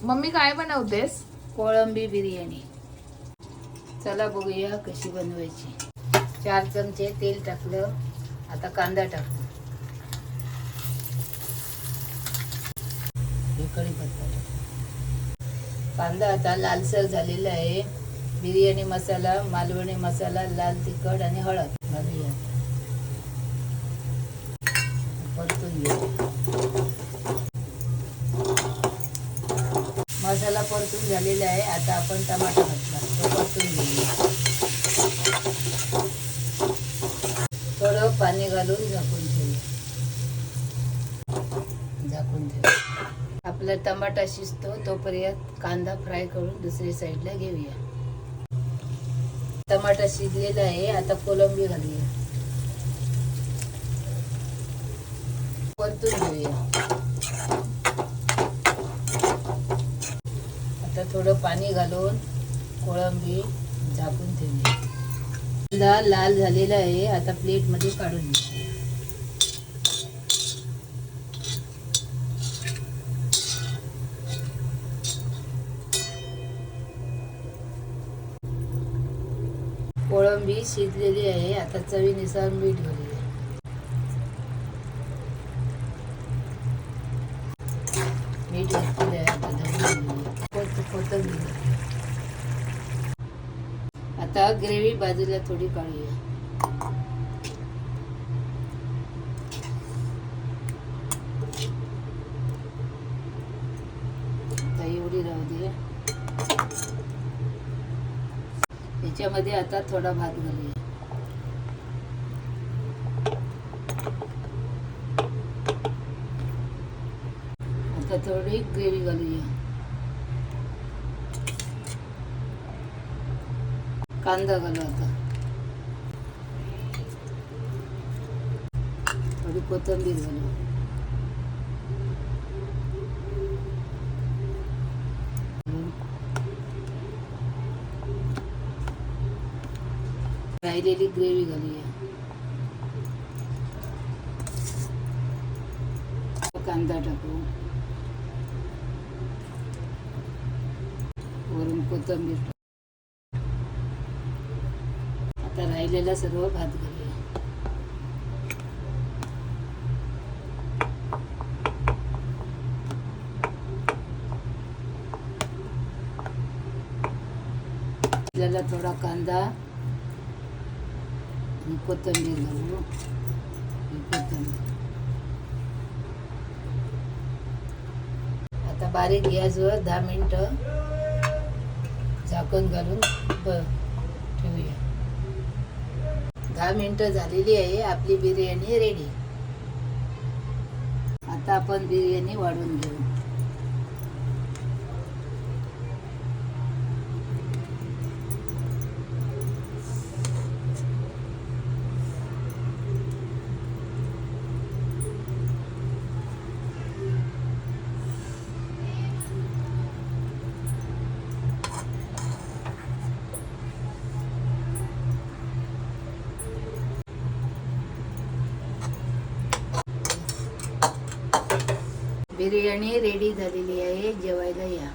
Mummy काय बनवतेस? कोळंबी बिर्याणी. चला बघूया कशी बनवायची. 4 चमचे तेल टाकलं. आता कांदा टाकतो. कढीपत्ता टाकतो. कांदा आता लालसर झालेला आहे. बिर्याणी मसाला, मालवणी मसाला, लाल तिखट आणि हळद घालूया. परतून घेऊया. मसाला परतून झालेला आहे. आता आपण टमाटा घातला, तो परतून घेऊया. थोडं पाणी घालून झाकून ठेवूया. आपला टमाटा शिजतो तोपर्यंत कांदा फ्राय करून दुसरी साईडला घेऊया. टमाटा शिजलेला आहे. आता कोलंबी घालूया. परतून घेऊया. आता थोडं पाणी घालून कोळंबी झाकून ठेवूया. कांदा लाल झालेला आहे. आता प्लेटमध्ये काढून घेऊया. कोळंबी शिजलेली आहे. आता चवीनुसार मीठ घालूया. मीठ घातलेलं आहे. आता धने कोथिंबीर. आता ग्रेव्ही बाजूला थोडी काढूया. आता एवढी राहू दे. याच्यामध्ये आता थोडा भात घालूया. आता थोडी ग्रेव्ही घालूया. कांदा घालू. आता थोडी कोथिंबीर घालू. राहिलेली ग्रेव्ही घालूया. कांदा टाकू. वरून कोथिंबीर टाकू. आता राहिलेला सर्व भात घालूया. आपल्याला थोडा कांदा आणि कोथिंबीर घालू. आता बारीक गॅसवर 10 मिनिटं झाकण घालून ठेवूया. 10 मिनिटं झालेली आहे. आपली बिर्याणी रेडी. आता आपण बिर्याणी वाढून घेऊ. बिर्याणी रेडी झालेली आहे. जेवायला या.